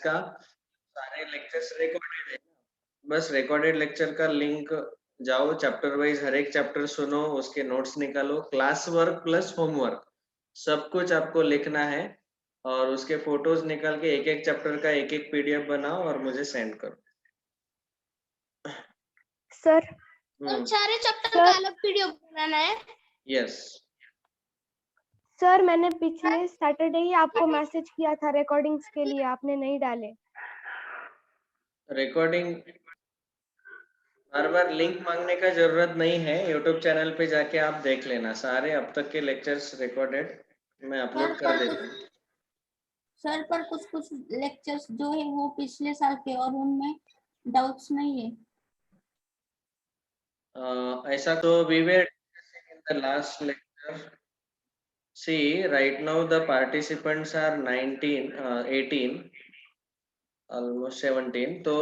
का सारे lectures recorded है, बस रिकॉर्डेड लेक्चर का लिंक जाओ, चैप्टर वाइज हर एक चैप्टर सुनो, उसके नोट्स निकालो, क्लास वर्क प्लस होमवर्क सब कुछ आपको लिखना है और उसके फोटोज निकाल के एक एक चैप्टर का एक एक पीडीएफ बनाओ और मुझे सेंड करो। सर सारे चैप्टर का अलग पीडीएफ बनाना है? यस सर, मैंने पिछले सैटरडे ही आपको मैसेज किया था रिकॉर्डिंग्स के लिए, आपने नहीं डाले। रिकॉर्डिंग बार बार लिंक मांगने का जरूरत नहीं है, यूट्यूब चैनल पे जाके आप देख लेना, सारे अब तक के लेक्चर्स रिकॉर्डेड मैं अपलोड कर देता हूँ। सर पर कुछ कुछ लेक्चर्स जो है वो पिछले साल के और उनमें डाउट्स नहीं है। ऐसा तो we were discussing in the last lecture. See, right now the participants are 19, 18, almost 17. तो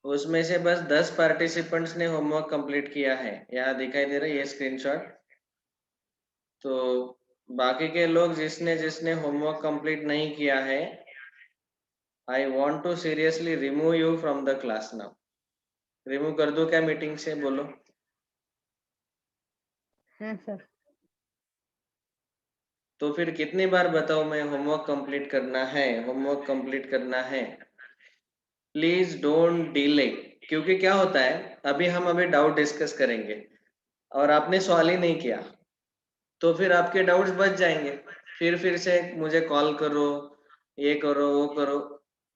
उसमें से बस 10 पार्टिसिपेंट्स ने होमवर्क कंप्लीट किया है, यहाँ दिखाई दे रहा है ये स्क्रीनशॉट। तो बाकी के लोग जिसने जिसने होमवर्क कंप्लीट नहीं किया है, I want to seriously remove you from the class now. Remove कर दो क्या मीटिंग से, बोलो? हाँ सर। तो फिर कितनी बार बताओ मैं होमवर्क कंप्लीट करना है, होमवर्क कंप्लीट करना है। प्लीज डोंट डिले, क्योंकि क्या होता है अभी डाउट डिस्कस करेंगे और आपने सवाल ही नहीं किया तो फिर आपके डाउट्स बच जाएंगे, फिर से मुझे कॉल करो, ये करो वो करो,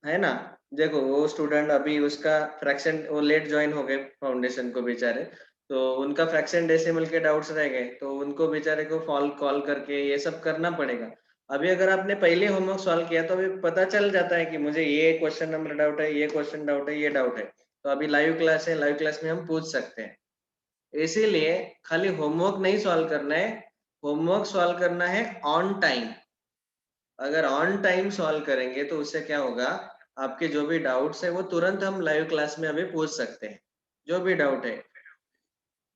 है ना। देखो वो स्टूडेंट अभी उसका फ्रैक्शन, वो लेट ज्वाइन हो गए फाउंडेशन को बेचारे, तो उनका फ्रैक्शन डेसिमल के डाउट्स रह गए, तो उनको बेचारे को कॉल करके ये सब करना पड़ेगा। अभी अगर आपने पहले होमवर्क सॉल्व किया तो अभी पता चल जाता है कि मुझे ये क्वेश्चन नंबर डाउट है, ये क्वेश्चन डाउट है, ये डाउट है, तो अभी लाइव क्लास है, लाइव क्लास में हम पूछ सकते हैं। इसीलिए खाली होमवर्क नहीं सॉल्व करना है, होमवर्क सॉल्व करना है ऑन टाइम। अगर ऑन टाइम सॉल्व करेंगे तो उससे क्या होगा, आपके जो भी डाउट्स है वो तुरंत हम लाइव क्लास में अभी पूछ सकते हैं, जो भी डाउट है,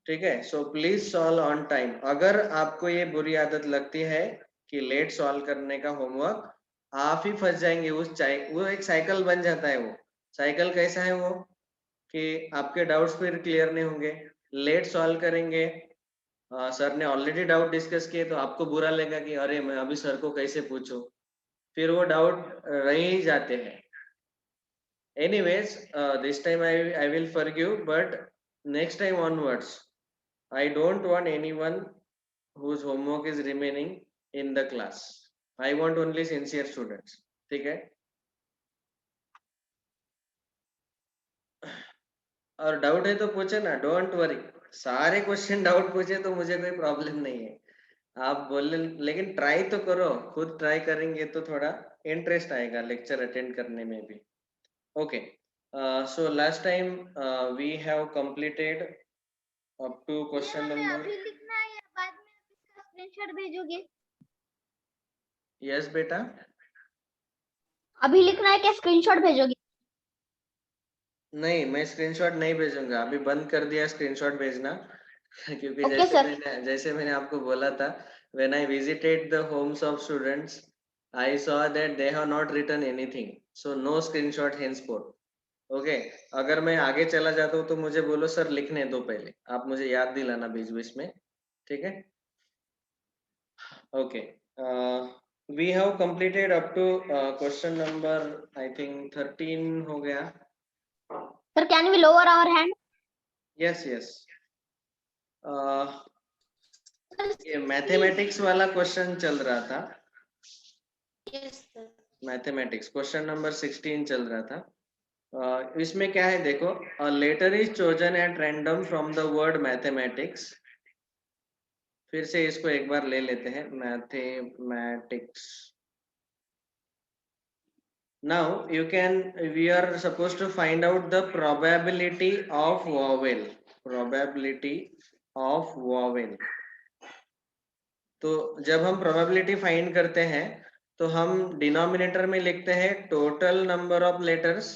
ठीक है। So please solve on time. अगर आपको ये बुरी आदत लगती है कि लेट सॉल्व करने का होमवर्क, आप ही फंस जाएंगे वो एक साइकिल बन जाता है। वो साइकिल कैसा है वो, कि आपके डाउट्स फिर क्लियर नहीं होंगे, लेट सॉल्व करेंगे, सर ने ऑलरेडी डाउट डिस्कस किए तो आपको बुरा लगेगा कि अरे मैं अभी सर को कैसे पूछूं, फिर वो डाउट रह ही जाते हैं। Anyways, this time I will forgive, but next time onwards I don't want anyone whose homework is remaining in the class. I want only sincere students, ठीक है। और डाउट है तो पूछे ना, डोंट वरी, सारे क्वेश्चन डाउट पूछे तो मुझे कोई प्रॉब्लम नहीं है, आप बोले, लेकिन ट्राई तो करो, खुद ट्राई करेंगे तो थोड़ा इंटरेस्ट आएगा लेक्चर अटेंड करने में भी। Okay, so last time we have completed up to question number. अभी लिखना है या बाद में आप इसका स्क्रीनशॉट भेजोगे? यस बेटा, अभी लिखना है क्या स्क्रीनशॉट भेजोगे? नहीं मैं स्क्रीनशॉट नहीं भेजूंगा, अभी बंद कर दिया स्क्रीनशॉट भेजना क्योंकि ओके सर। जैसे मैंने आपको बोला था, when I visited the homes of students, I saw that they have not written anything, so no screenshot henceforth. Okay, अगर मैं आगे चला जाता हूँ तो मुझे बोलो सर लिखने दो पहले, आप मुझे याद दिलाना बीच बीच में, ठीक है। Okay, we have completed up to question number I think 13 हो गया। Sir can we lower our hand? Yes yes, ये मैथमेटिक्स वाला क्वेश्चन चल रहा था, yes sir. Mathematics question number 16 चल रहा था। इसमें क्या है देखो, a letter is chosen at random from the word mathematics। फिर से इसको एक बार ले लेते हैं, mathematics. now we are supposed to find out the probability of vowel, probability of vowel। तो जब हम प्रोबेबिलिटी फाइंड करते हैं तो हम डिनोमिनेटर में लिखते हैं टोटल नंबर ऑफ लेटर्स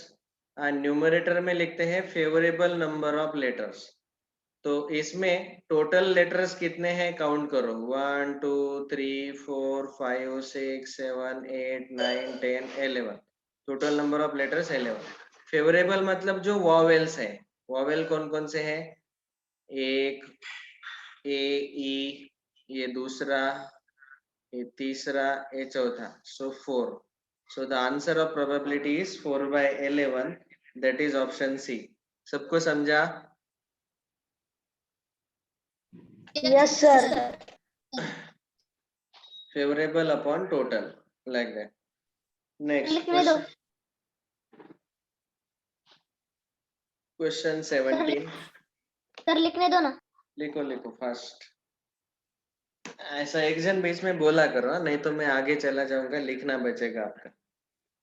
और न्यूमरेटर में लिखते हैं फेवरेबल नंबर ऑफ लेटर्स। तो इसमें टोटल लेटर्स कितने हैं काउंट करो, 1 2 3 4 5 6 7 8 9 10 11। Total number of letters 11। Favourable मतलब जो वॉवेल्स है, वॉवेल कौन कौन से हैं? एक, ए, ई, ये दूसरा, ये तीसरा, ये चौथा, सो 4। So the answer of probability is 4/11, that is option C. सबको समझा? Yes, sir. Favorable upon total, like that. Next लिखने दो। question 17. सर लिखने दो ना। लिखो लिखो फास्ट। ऐसा एक जन बीच में बोला करो, नहीं तो मैं आगे चला जाऊंगा, लिखना बचेगा आपका।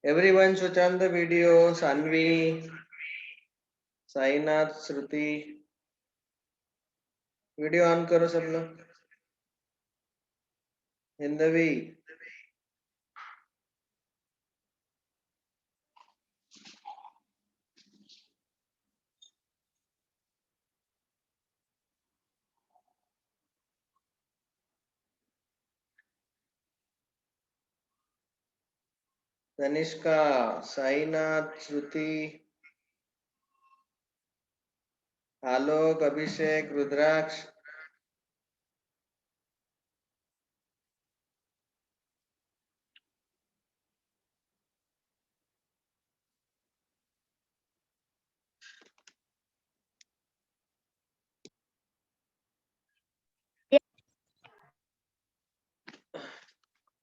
Everyone switch on the video. Sanvi, Sainath, Shruti, video on करो सब लोग। Hindvi, Tanishka, Sainath, Shruti, Alok, Abhishek, Rudraksh.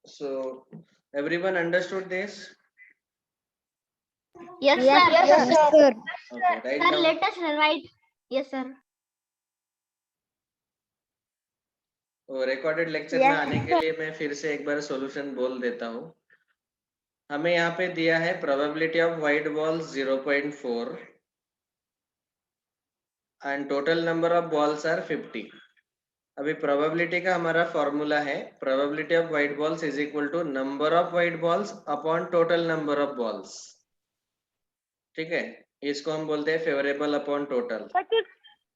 So everyone understood this? Yes, sir. Yes, sir. Okay, write Sir, down. let us write. Yes, sir. Recorded lecture में आने के लिए मैं फिर से एक बार सॉल्यूशन बोल देता हूँ। हमें यहाँ पे दिया है probability of white balls 0.4 and total number of balls are 50। अभी प्रोबेबिलिटी का हमारा फॉर्मूला है, probability of white balls is equal to number of white balls upon total number of balls. ठीक है, इसको हम बोलते हैं favourable upon total.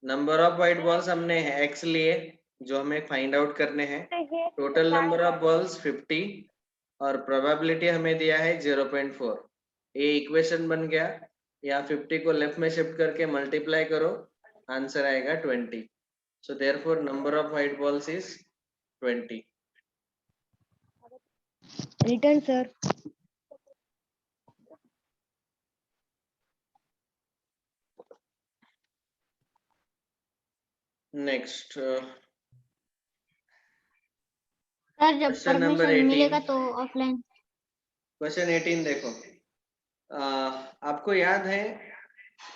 Number of white balls हमने एक्स लिए जो हमें फाइंड आउट करने हैं, टोटल नंबर ऑफ बॉल्स 50 और प्रोबेबिलिटी हमें दिया है 0.4। ये इक्वेशन बन गया। या 50 को लेफ्ट में शिफ्ट करके मल्टीप्लाई करो, आंसर आएगा 20। So therefore number of white balls is 20। Return sir. Next sir जब Question number परमिशन 18. मिलेगा तो ऑफलाइन। क्वेश्चन 18 देखो। आपको याद है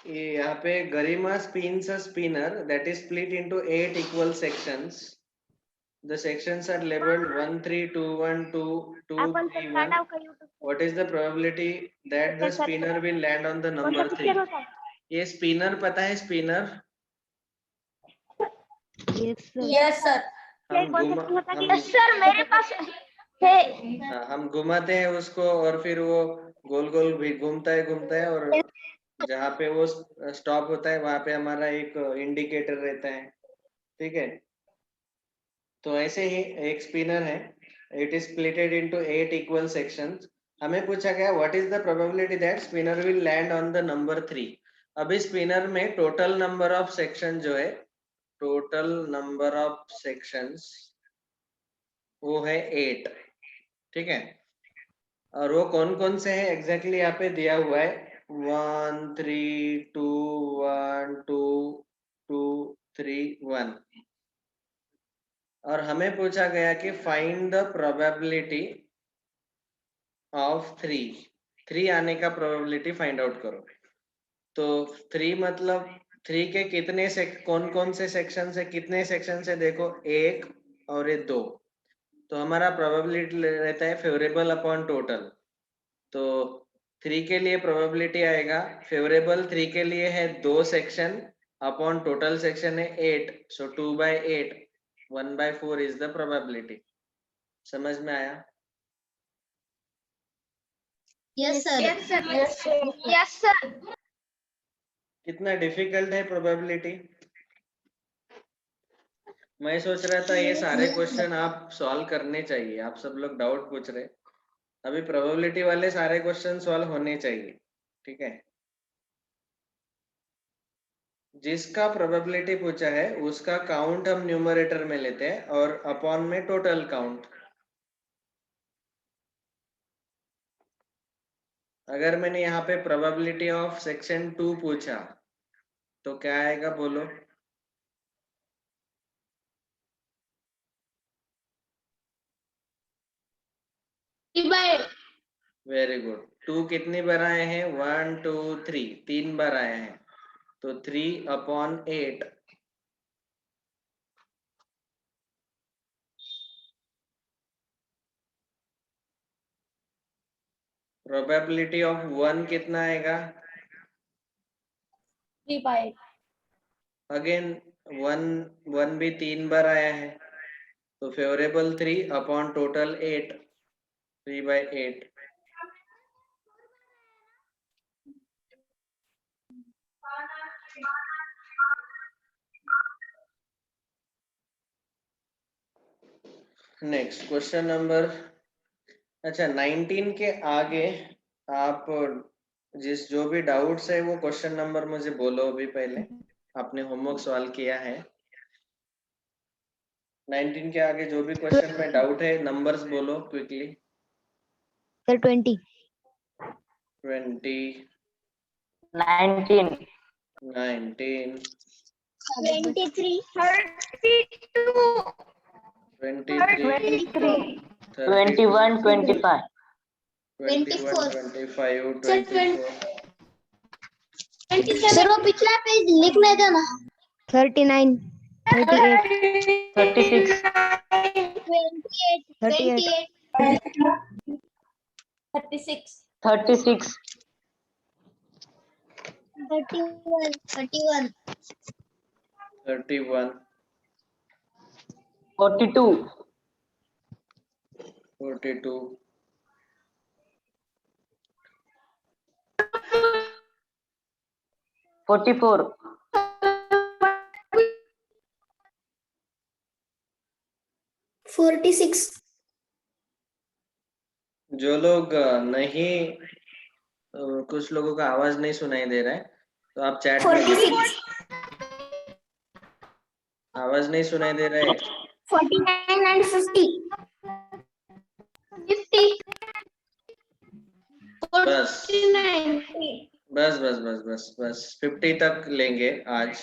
ये यहाँ पे गरिमा spins a spinner that is split into 8 equal sections. The sections are labeled 1, 3, 2, 1, 2, 2, 3, 1. What is the probability that the spinner will land on the number 3? ये spinner पता है spinner? Yes, sir. Yes, sir. मेरे पास है। हम घुमाते हैं उसको और फिर वो गोल गोल भी घूमता है और जहाँ पे वो स्टॉप होता है वहां पे हमारा एक इंडिकेटर रहता है। ठीक है, तो ऐसे ही एक स्पिनर है, it is splitted into 8 equal sections. हमें पूछा गया what is the probability that spinner will land on the number 3। अभी स्पिनर में टोटल नंबर ऑफ सेक्शन जो है, टोटल नंबर ऑफ सेक्शंस वो है 8। ठीक है, और वो कौन कौन से हैं एग्जैक्टली यहाँ पे दिया हुआ है 1, 3, 2, 1, 2, 2, 3, 1। और हमें पूछा गया कि फाइंड द प्रोबेबिलिटी ऑफ 3 आने का प्रोबेबिलिटी फाइंड आउट करो। तो 3 मतलब 3 के कितने कौन कौन से सेक्शन से, कितने सेक्शन से देखो, 1 और ये 2। तो हमारा प्रोबेबिलिटी रहता है फेवरेबल अपॉन टोटल। तो 3 के लिए प्रोबेबिलिटी आएगा फेवरेबल 3 के लिए है 2 सेक्शन अपॉन टोटल सेक्शन है 8, सो 2/8, 1/4 इज द प्रोबेबिलिटी। समझ में आया? Yes, sir. Yes, sir. Yes, sir. कितना डिफिकल्ट है प्रोबेबिलिटी? मैं सोच रहा था ये सारे क्वेश्चन आप सॉल्व करने चाहिए। आप सब लोग डाउट पूछ रहे, अभी प्रोबेबिलिटी वाले सारे क्वेश्चन सॉल्व होने चाहिए, ठीक है। जिसका प्रोबेबिलिटी पूछा है उसका काउंट हम न्यूमरेटर में लेते हैं और अपॉन में टोटल काउंट। अगर मैंने यहाँ पे प्रोबेबिलिटी ऑफ सेक्शन 2 पूछा तो क्या आएगा बोलो? Very good. 2 कितनी बार आए हैं? 1 2 3, 3 बार आए हैं, तो 3/8। प्रोबेबिलिटी ऑफ 1 कितना आएगा? 3/8। अगेन 1 भी 3 बार आया है, तो favourable 3 upon total 8, 3/8। Next question number, अच्छा 19 के आगे आप जो भी डाउट्स है वो क्वेश्चन नंबर मुझे बोलो। अभी पहले आपने होमवर्क सॉल्व किया है। 19 के आगे जो भी क्वेश्चन में डाउट है नंबर्स बोलो क्विकली। सर 20 20 19 19 23 23 21 25 21 25 24 सर वो पिछला पेज लिखने दो ना 39 38 36 28 36 36 31 31 31 42 42 44 46 जो लोग नहीं, कुछ लोगों का आवाज नहीं सुनाई दे रहा है तो आप चैट में लिखो। आवाज नहीं सुनाई दे रहा है। 49 and 50 50 बस 49 बस बस बस बस बस 50 तक लेंगे आज।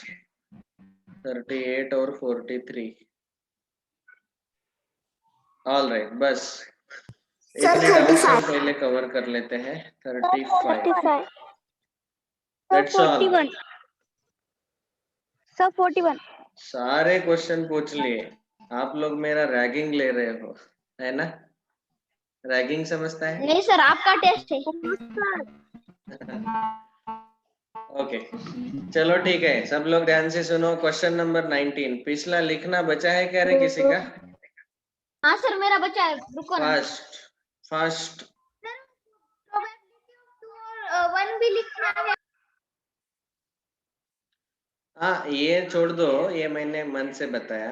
38 और 43। ऑल राइट, बस इतने डाउट्स हम पहले कवर कर लेते हैं। 35 दैट्स ऑल। सब 41 सारे क्वेश्चन पूछ लिए। आप लोग मेरा रैगिंग ले रहे हो, है ना? रैगिंग समझता है? नहीं सर आपका टेस्ट है ओके चलो ठीक है, सब लोग ध्यान से सुनो। क्वेश्चन नंबर 19 पिछला लिखना बचा है क्या रे किसी का? हाँ सर मेरा बच्चा है रुको ना फास्ट फास्ट। वन भी लिखना है हाँ ये छोड़ दो, ये मैंने मन से बताया।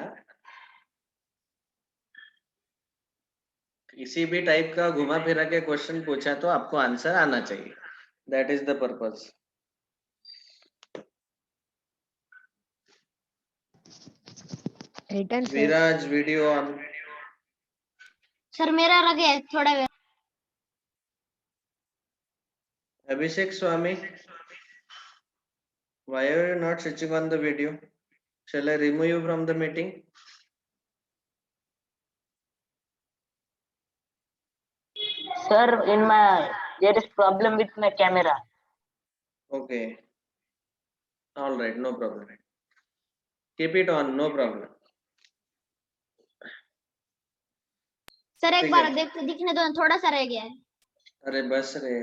किसी भी टाइप का घुमा फिरा के क्वेश्चन पूछा तो आपको आंसर आना चाहिए, that is the purpose. Return Viraj video on. Sir मेरा रह गया थोड़ा wait Abhishek Swami, why are you not switching on the video? Shall I remove you from the meeting? sir, in my there is problem with my camera. Okay, all right, no problem. Keep it on, no problem. Sir एक ठीक बार है। दिखने दो थोड़ा सा रह गया है अरे बस रे,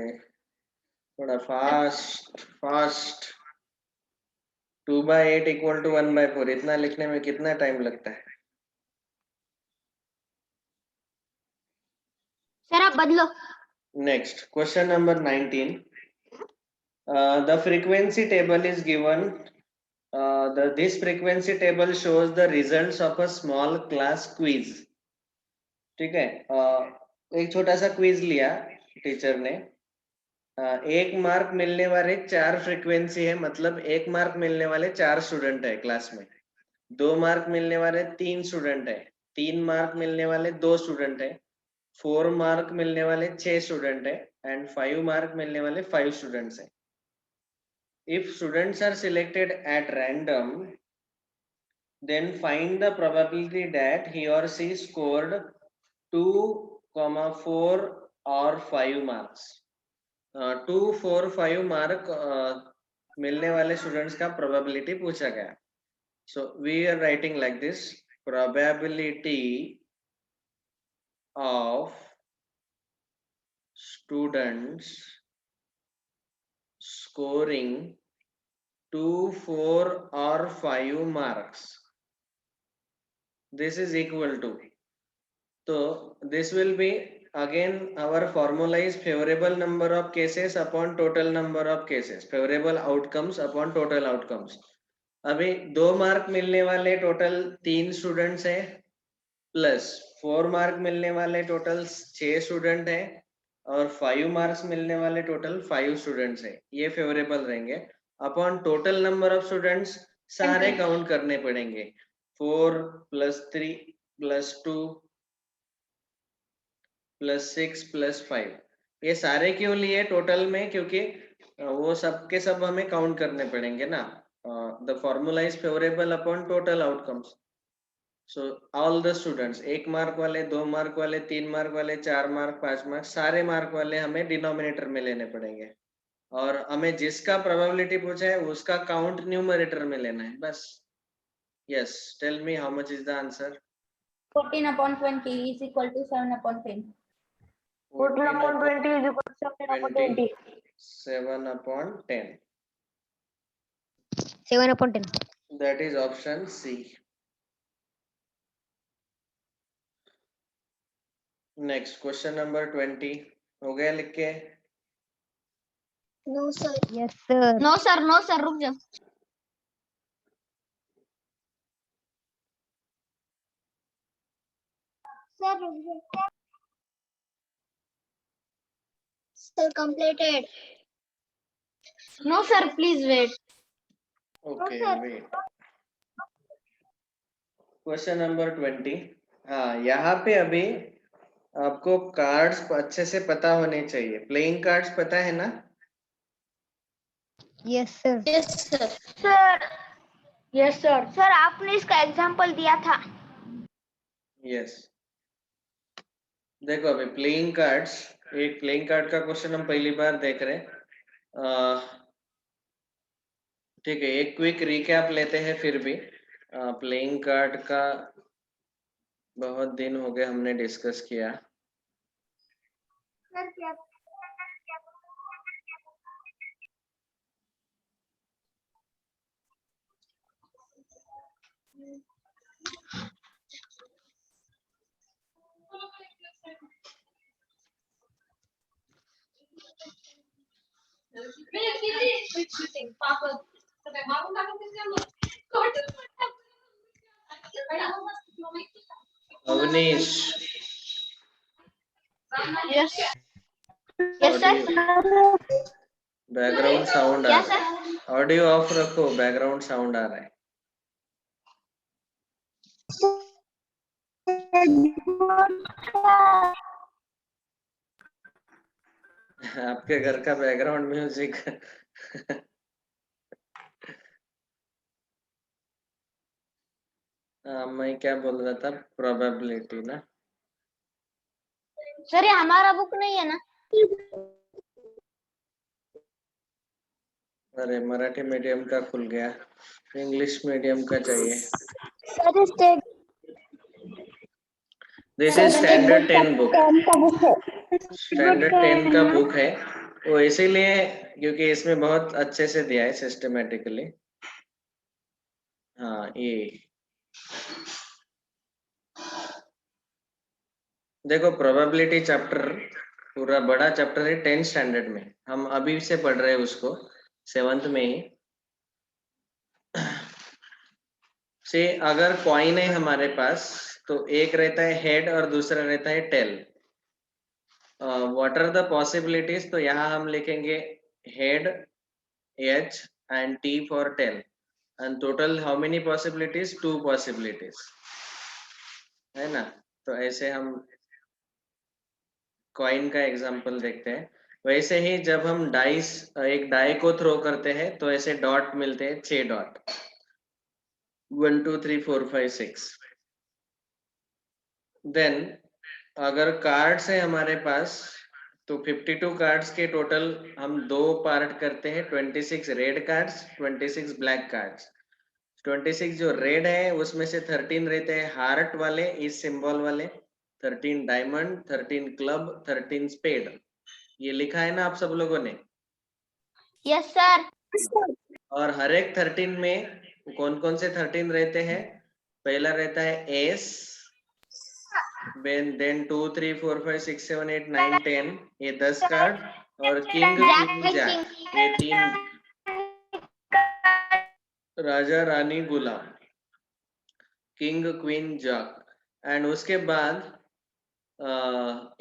थोड़ा फास्ट फास्ट। 2/8 इक्वल टू 1/4, इतना लिखने में कितना टाइम लगता है? सर आप बदलो Next, question number 19. The frequency table is given. This frequency table shows the results of a small class quiz. ठीक है, एक छोटा सा क्विज लिया टीचर ने। 1 मार्क मिलने वाले 4 फ्रीक्वेंसी है, मतलब 1 मार्क मिलने वाले 4 स्टूडेंट है क्लास में। 2 मार्क मिलने वाले 3 स्टूडेंट है। 3 मार्क मिलने वाले 2 स्टूडेंट है। 4 मार्क मिलने वाले 6 स्टूडेंट है एंड 5 मार्क मिलने वाले 5 स्टूडेंट्स है। If students are selected at random, then find the probability that he or she scored 2, 4 or 5 marks. 2, 4, 5 mark मिलने वाले स्टूडेंट्स का प्रोबेबिलिटी पूछा गया। So we are writing like this: probability of students scoring 2, 4 or 5 marks. This is equal to. So this will be again our formula is favorable number of cases upon total number of cases. Favorable outcomes upon total outcomes. अभी 2 mark मिलने वाले total 3 students है plus 4 mark मिलने वाले total 6 student है और 5 marks मिलने वाले टोटल 5 स्टूडेंट्स है। ये फेवरेबल रहेंगे। Upon total number of students सारे काउंट करने पड़ेंगे। 4 + 3 + 2 + 6 + 5। ये सारे क्यों लिए टोटल में? क्योंकि वो सब के सब हमें काउंट करने पड़ेंगे ना। The formula is favourable upon total outcomes. So all the students, 1 mark वाले, 2 मार्क वाले, 3 मार्क वाले, 4 मार्क, 5 मार्क, सारे मार्क वाले हमें डिनोमिनेटर में लेने पड़ेंगे और हमें जिसका प्रोबेबिलिटी पूछा है उसका काउंट न्यूमरेटर में लेना है बस। Yes, tell me how much is the answer? 14/20 is equal to 7/10. 14/20 is equal to 7/20. 7/10. 7/10. That is option C. Next question number 20 हो गया लिख के? No sir. Yes sir. No sir. No sir. रुक जाओ. Sir completed. No sir. Please wait. Okay, wait. Question number 20. हाँ, यहाँ पे अभी आपको कार्ड्स अच्छे से पता होने चाहिए। प्लेइंग कार्ड्स पता है ना? Yes sir. Yes sir. Sir. Yes sir. Sir आपने इसका एग्जांपल दिया था। यस, देखो अभी प्लेइंग कार्ड्स, एक प्लेइंग कार्ड का क्वेश्चन हम पहली बार देख रहे हैं। ठीक है, एक क्विक रिकैप लेते हैं फिर भी। प्लेइंग कार्ड का बहुत दिन हो गए हमने डिस्कस किया। Avneesh, Yes. Yes sir. Background sound आ रहा है, ऑडियो ऑफ रखो, बैकग्राउंड साउंड आ रहा है। आपके घर का बैकग्राउंड म्यूजिक। मैं क्या बोल रहा था? प्रोबेबिलिटी ना? सर ये हमारा बुक नहीं है ना? अरे मराठी मीडियम का खुल गया, इंग्लिश मीडियम का चाहिए। Sir state this is standard 10 book. Standard 10 का बुक है वो, इसीलिए क्योंकि इसमें बहुत अच्छे से दिया है सिस्टमेटिकली। हाँ, ये देखो प्रोबेबिलिटी चैप्टर पूरा बड़ा चैप्टर है 10th स्टैंडर्ड में। हम अभी से पढ़ रहे हैं उसको 7th में ही। से अगर कॉइन है हमारे पास तो एक रहता है हेड और दूसरा रहता है tail. What are the possibilities, तो यहाँ हम लिखेंगे head H and T for tail, and total how many possibilities? 2 possibilities, है ना। तो ऐसे हम कॉइन का एग्जांपल देखते हैं। वैसे ही जब हम डाइस, एक डाई को थ्रो करते हैं तो ऐसे डॉट मिलते हैं, 6 डॉट, 1 2 3 4 5 6। देन अगर कार्ड्स है हमारे पास, तो 52 कार्ड्स के टोटल हम 2 पार्ट करते हैं, 26 रेड कार्ड्स, 26 ब्लैक कार्ड्स। 26 जो रेड है उसमें से 13 रहते हैं हार्ट वाले, इस सिंबल वाले, 13 डायमंड, 13 क्लब, 13 स्पेड। ये लिखा है ना आप सब लोगों ने। Yes sir. और हर एक 13 में कौन कौन से 13 रहते हैं? पहला रहता है एस, देन 2 3 4 5 6 7 8 9 10, ये 10 कार्ड, और किंग क्वीन जैक, ये 3, राजा रानी गुलाम, किंग क्वीन जैक। एंड उसके बाद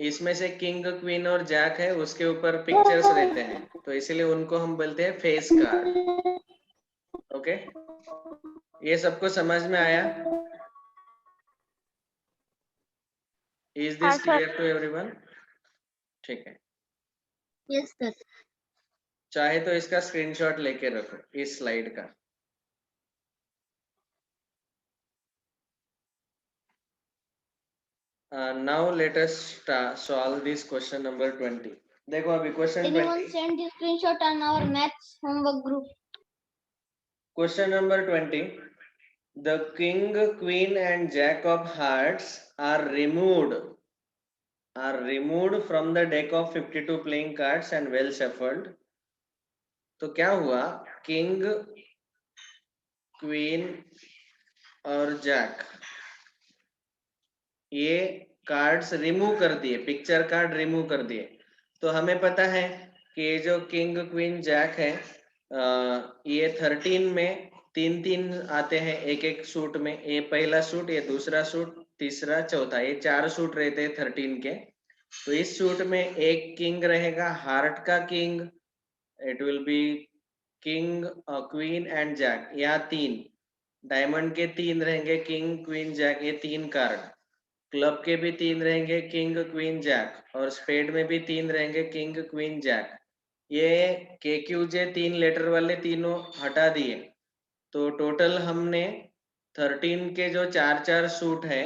इसमें से किंग क्वीन और जैक है, उसके ऊपर पिक्चर्स रहते हैं, तो इसीलिए उनको हम बोलते हैं फेस कार्ड। ओके, ये सबको समझ में आया? Is this clear to everyone? ठीक है, यस सर। चाहे तो इसका स्क्रीनशॉट लेके रखो इस स्लाइड का। Now let us solve this question number 20। देखो अभी question 20, send the screenshot on our maths homework group. Question number 20। The king, queen and jack of hearts are removed from the deck of 52 playing cards and well shuffled। तो क्या हुआ, king, queen और Jack ये cards remove कर दिए, picture card remove कर दिए। तो हमें पता है कि ये जो किंग क्वीन जैक है, ये 13 में 3 आते हैं एक एक सूट में, ये पहला सूट, ये दूसरा सूट, तीसरा, चौथा, ये 4 सूट रहते हैं 13 के। तो इस सूट में एक किंग रहेगा, हार्ट का king, it will be king, queen and jack. यहाँ 3 डायमंड के 3 रहेंगे, किंग क्वीन जैक, ये 3 कार्ड। क्लब के भी 3 रहेंगे, किंग क्वीन जैक, और स्पेड में भी 3 रहेंगे, किंग क्वीन जैक। ये के क्यू जे 3 लेटर वाले तीनों हटा दिए, तो टोटल हमने 13 के जो 4 सूट है,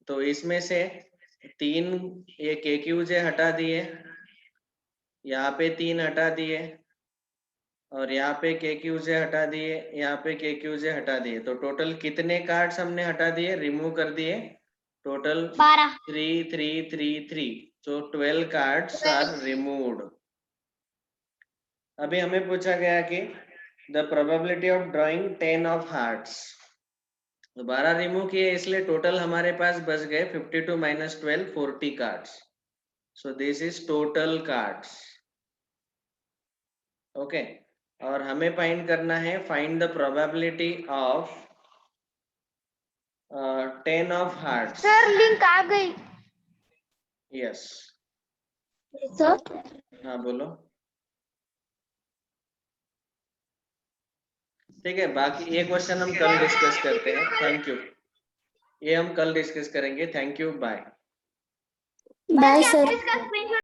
तो इसमें से 3 ये के क्यू जे हटा दिए, यहाँ पे 3 हटा दिए, और यहाँ पे के क्यू जे हटा दिए, यहाँ पे के क्यू जे हटा दिए। तो टोटल कितने कार्ड्स हमने हटा दिए, रिमूव कर दिए? Total 12। 3 3 3 3, so 12 cards are removed। अभी हमें पूछा गया कि the probability of drawing 10 of hearts, 12 remove किए, इसलिए टोटल हमारे पास बच गए 52 minus 12 40 cards। so this is total cards। Okay, और हमें फाइंड करना है, find the probability of 10 of hearts. Sir link आ गई। यस, सर हाँ बोलो। ठीक है, बाकी ये क्वेश्चन हम कल डिस्कस करते हैं। थैंक यू, ये हम कल डिस्कस करेंगे। Thank you, bye. Bye sir.